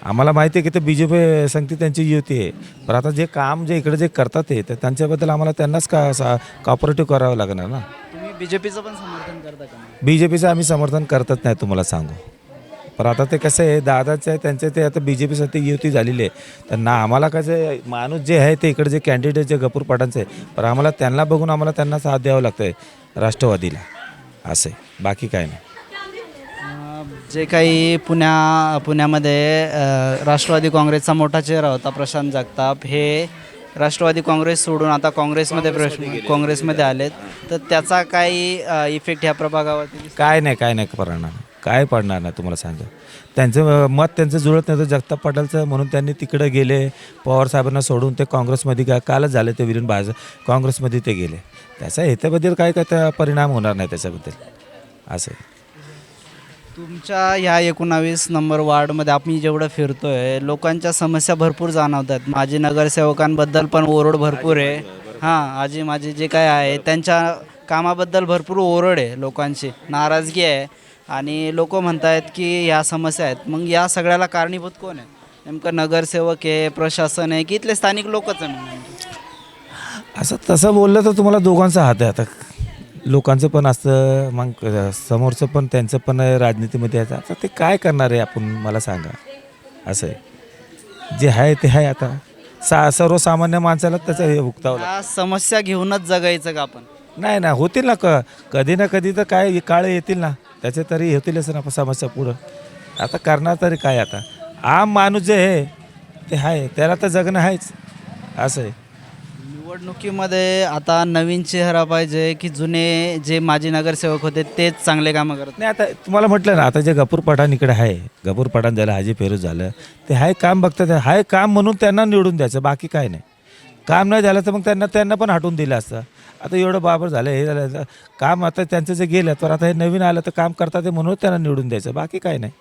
आम्हाला माहिती आहे की ते BJP संगती त्यांची युती आहे. पण आता जे काम जे इकडे जे करतात ते तर त्यांच्याबद्दल आम्हाला त्यांनाच कॉपरेटिव्ह करावं लागणार ना. तुम्ही बीजेपीचं पण समर्थन करता का मग? BJPचं आम्ही समर्थन करतच नाही तुम्हाला सांगू. पण आता ते कसं आहे दादाचं आहे त्यांचे ते आता BJPसाठी युती झालेली आहे. तर ना आम्हाला कसं आहे, माणूस जे आहे ते इकडे जे कॅन्डिडेट जे गपूर पाटांचे आहे पण आम्हाला त्यांना बघून आम्हाला त्यांना साथ द्यावं लागतं आहे राष्ट्रवादीला असं आहे, बाकी काय नाही. जे काही पुण्यामध्ये राष्ट्रवादी काँग्रेसचा मोठा चेहरा होता प्रशांत जगताप, हे राष्ट्रवादी काँग्रेस सोडून आता काँग्रेसमध्ये आलेत, तर त्याचा काही इफेक्ट ह्या प्रभागावरती काय नाही पडणार, काय पडणार नाही तुम्हाला सांगा. त्यांचं मत त्यांचं जुळत नाही तर जगताप पाटलचं म्हणून त्यांनी तिकडे गेले. पवार साहेबांना सोडून ते काँग्रेसमध्ये कालच झाले ते विलीन काँग्रेसमध्ये ते गेले. त्याचा ह्याच्याबद्दल काय त्या परिणाम होणार नाही त्याच्याबद्दल असं आहे. तुमच्या ह्या 19 नंबर वार्डमध्ये आम्ही जेवढं फिरतोय लोकांच्या समस्या भरपूर जाणवत आहेत. माजी नगरसेवकांबद्दल पण ओरड भरपूर आहे. हां, आजी माझी जे काय आहे त्यांच्या कामाबद्दल भरपूर ओरड आहे, लोकांची नाराजगी आहे आणि लोक म्हणत आहेत की ह्या समस्या आहेत. मग या सगळ्याला कारणीभूत कोण आहे? नेमकं नगरसेवक आहे, प्रशासन आहे की इथले स्थानिक लोकच आहे? मग असं तसं बोललं तर तुम्हाला दोघांचा हात आहे. आता लोकांचं पण असतं मग समोरचं पण त्यांचं पण राजनीतीमध्ये आहे. आता ते काय करणार आहे आपण मला सांगा. असं आहे जे आहे ते आहे. आता सर्वसामान्य माणसाला त्याचं हे भुगतावं लागतं. या समस्या घेऊनच जगायचं का आपण? नाही ना, होतील ना कधी ना कधी तर काय काळ येतील ना, त्याचे तरी होतीलच ना समस्या पुढं. आता करणार तरी काय. आता आम माणूस जे आहे ते आहे त्याला तर जगणं आहेच असं आहे. निवडणुकीमध्ये आता नवीन चेहरा पाहिजे की जुने जे माजी नगरसेवक होते तेच चांगले कामं करत? नाही, आता तुम्हाला म्हटलं ना, आता जे गपूर पठाण इकडे आहे, गपूर पठाण झालं, हाजी फेरोज झालं, ते हाय काम बघतात. हाय काम म्हणून त्यांना निवडून द्यायचं, बाकी काय नाही. काम नाही झालं तर मग त्यांना पण हटवून दिलं असतं. आता एवढं बाबर झालं, हे झालं काम, आता त्यांचं जे गेलं तर आता हे नवीन आलं तर काम करतात म्हणून त्यांना निवडून द्यायचं, बाकी काय नाही.